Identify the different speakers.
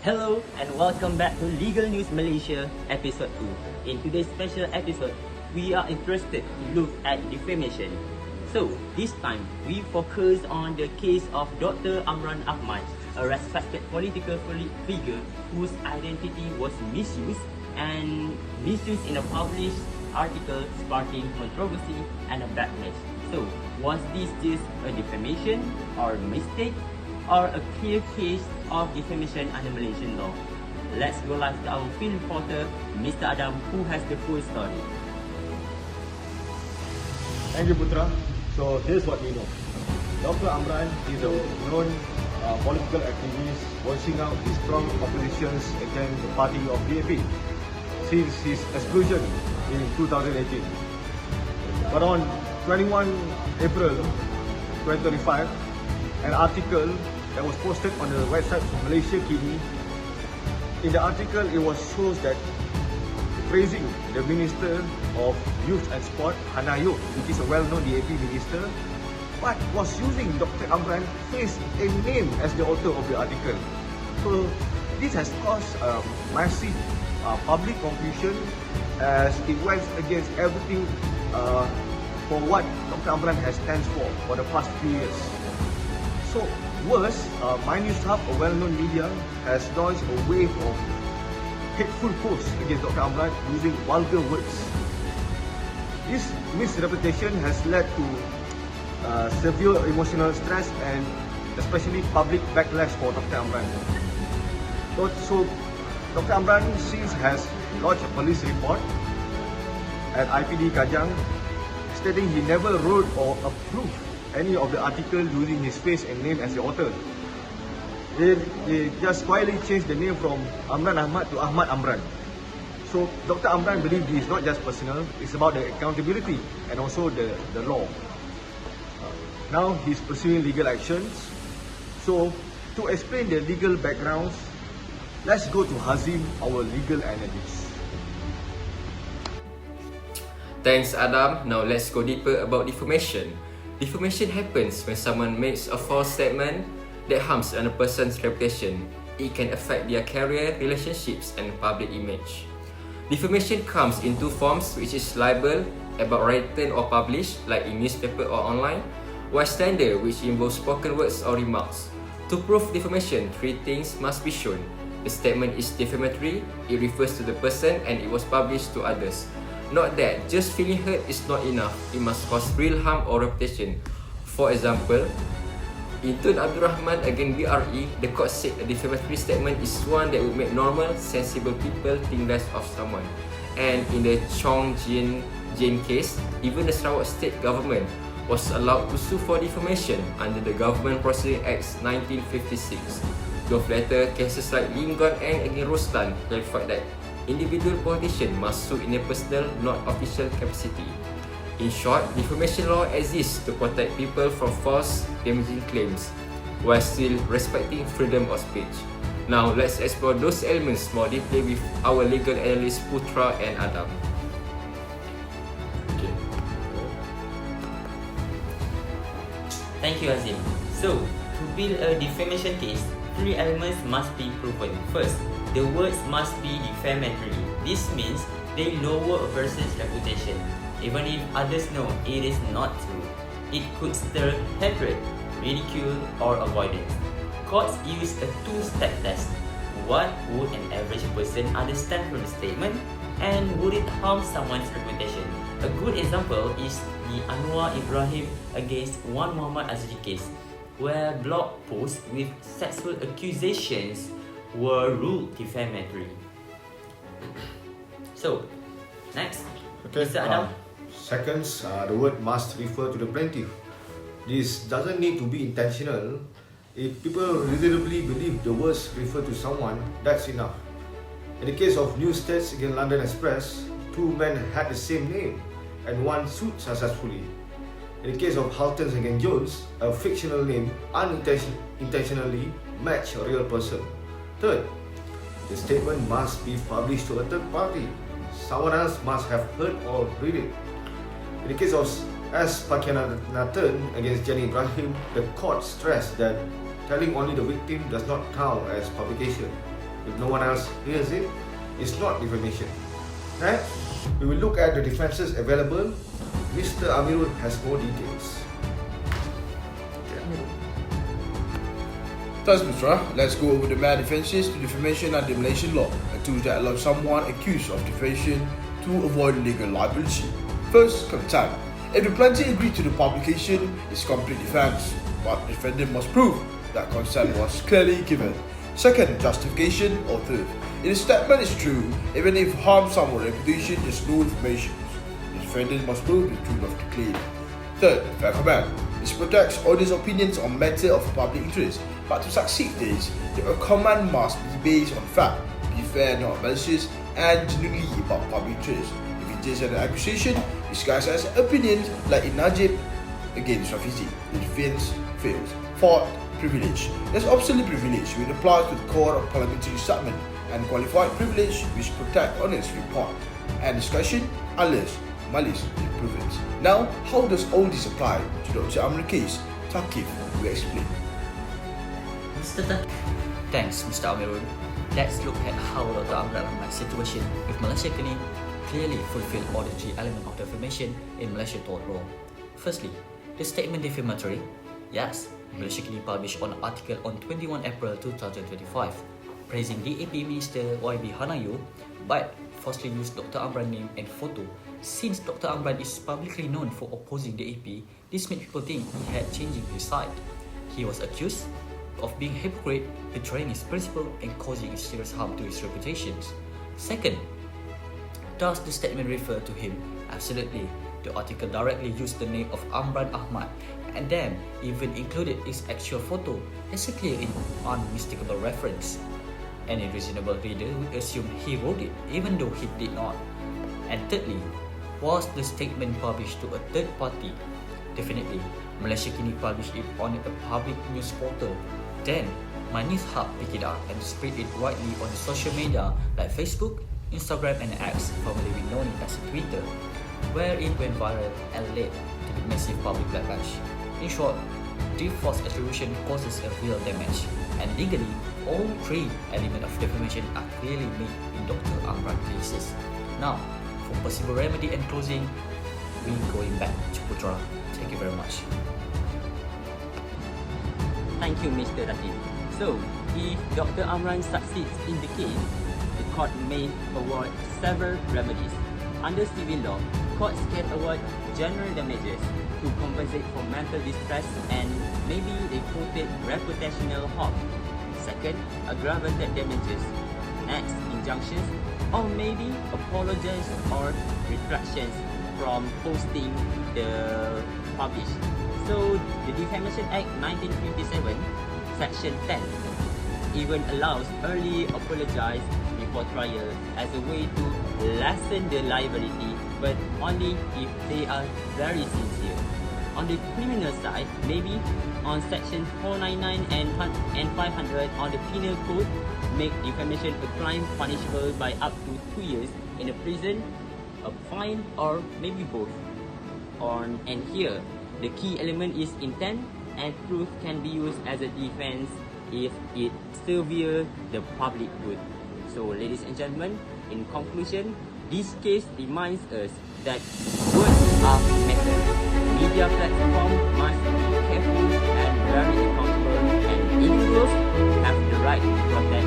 Speaker 1: Hello and welcome back to Legal News Malaysia episode 2. In today's special episode, we are interested to look at defamation. So, this time, we focus on the case of Dr. Amran, a respected political figure whose identity was misused in a published article sparking controversy and a backlash. So, was this just a defamation or mistake or a clear case of defamation under Malaysian law? Let's go live to our field reporter, Mr. Adam, who has the full story.
Speaker 2: Thank you, Putra. So here's what we know. Dr. Amran is a known political activist voicing out his strong oppositions against the party of DAP since his exclusion in 2018. But on 21 April 2025, an article that was posted on the website of Malaysiakini. In the article, it was shows that praising the Minister of Youth and Sport, Hannah Yeoh, which is a well-known DAP minister, but was using Dr. Amran's face and name as the author of the article. So this has caused massive public confusion as it went against everything for what Dr. Amran has stands for the past few years. So worse, My News Hub, a well-known media, has launched a wave of hateful posts against Dr. Amran using vulgar words. This misrepresentation has led to severe emotional stress and especially public backlash for Dr. Amran. So Dr. Amran since has lodged a police report at IPD Kajang stating he never wrote or approved any of the article using his face and name as the author. They just quietly changed the name from Amran Ahmad to Ahmad Amran. So Dr. Amran believes this is not just personal, it's about the accountability and also the law. Now he's pursuing legal actions. So to explain the legal backgrounds, let's go to Hazim, our legal analyst.
Speaker 3: Thanks Adam. Now let's go deeper about defamation. Defamation happens when someone makes a false statement that harms another person's reputation. It can affect their career, relationships, and public image. Defamation comes in two forms, which is libel, about written or published, like in newspaper or online, while slander, which involves spoken words or remarks. To prove defamation, three things must be shown. The statement is defamatory, it refers to the person, and it was published to others. Not that just feeling hurt is not enough, it must cause real harm or reputation. For example, in Tun Abdul Rahman against BRE, the court said a defamatory statement is one that would make normal, sensible people think less of someone. And in the Chong Jane case, even the Sarawak state government was allowed to sue for defamation under the Government Proceeding Act 1956. Both later cases like Lim Guan Eng against Roslan clarified that individual politicians must sue in a personal, not official capacity. In short, defamation law exists to protect people from false, damaging claims, while still respecting freedom of speech. Now, let's explore those elements more deeply with our legal analysts Putra and Adam. Okay.
Speaker 1: Thank you, Azim. So, to build a defamation case, three elements must be proven. First, the words must be defamatory. This means they lower a person's reputation, even if others know it is not true. It could stir hatred, ridicule, or avoidance. Courts use a two-step test. What would an average person understand from the statement, and would it harm someone's reputation? A good example is the Anwar Ibrahim against Wan Muhammad Azri case, where blog posts with sexual accusations were ruled defamatory. So, next,
Speaker 2: Okay.
Speaker 1: Mr. Adam.
Speaker 2: Seconds, the word must refer to the plaintiff. This doesn't need to be intentional. If people reasonably believe the words refer to someone, that's enough. In the case of New States against London Express, two men had the same name and one sued successfully. In the case of Haltons against Jones, a fictional name unintentionally matched a real person. Third, the statement must be published to a third party. Someone else must have heard or read it. In the case of S. Pakianathan against Jenny Ibrahim, the court stressed that telling only the victim does not count as publication. if no one else hears it, it's not defamation. Right? We will look at the defenses available. Mr. Amirul has more details.
Speaker 4: Thus, Mitra, let's go over the main defences to defamation under Malaysian law, a tool that allows someone accused of defamation to avoid legal liability. First, content. If the plaintiff agreed to the publication, it's complete defence, but the defendant must prove that consent was clearly given. Second, justification or third. If the statement is true, even if harm someone's reputation, there's no information. The defendant must prove the truth of the claim. Third, fair comment. This protects audience opinions on matter of public interest, but to succeed this, the comment must be based on fact, be fair, not malicious, and genuinely about public interest. If it is an accusation disguised as an opinion, like in Najib against Rafizi, the defense fails. Fourth, privilege. There's absolute privilege which applies to the court of parliamentary statement, and qualified privilege which protect honest report and discussion unless malice is proven. Now, how does all this apply to Dr. Amran case? Takif will explain.
Speaker 1: Mr. Takif.
Speaker 5: Thanks, Mr. Amirul. Let's look at how Dr. Amran's situation with Malaysiakini clearly fulfilled all the three elements of defamation in Malaysia tort law. Firstly, the statement defamatory. Yes, Malaysiakini published an article on 21 April 2025 praising DAP Minister YB Hanayu, but falsely used Dr. Amran's name and photo. Since Dr. Amran is publicly known for opposing the AP, this made people think he had changing his side. He was accused of being a hypocrite, betraying his principle, and causing serious harm to his reputation. Second, does the statement refer to him? Absolutely. The article directly used the name of Amran Ahmad and then even included his actual photo as a clear and unmistakable reference. Any reasonable reader would assume he wrote it, even though he did not. And thirdly, was the statement published to a third party? Definitely, Malaysiakini published it on a public news portal. Then, my news hub picked it up and spread it widely on social media like Facebook, Instagram and X, formerly known as Twitter, where it went viral and led to the massive public backlash. In short, the false attribution causes a real damage, and legally, all three elements of defamation are clearly made in Dr. Amran cases. Now, for possible remedy and closing, we're going back to Putra. Thank you very much.
Speaker 1: Thank you, Mr. Takif. So, if Dr. Amran succeeds in the case, the court may award several remedies. Under civil law, courts can award general damages to compensate for mental distress and maybe reported reputational harm. Second, aggravated damages. Next, injunctions, or maybe apologies or retractions from posting the published. So, the Defamation Act 1957, Section 10, even allows early apologies before trial as a way to lessen the liability, but only if they are very sincere. On the criminal side, maybe on Section 499 and 500 on the Penal Code, make defamation a crime punishable by up to 2 years in a prison, a fine, or maybe both. And here, the key element is intent, and proof can be used as a defense if it severe the public good. So, ladies and gentlemen, in conclusion, this case reminds us that words are matter. Media platform must be careful and very accountable, and individuals have the right to protect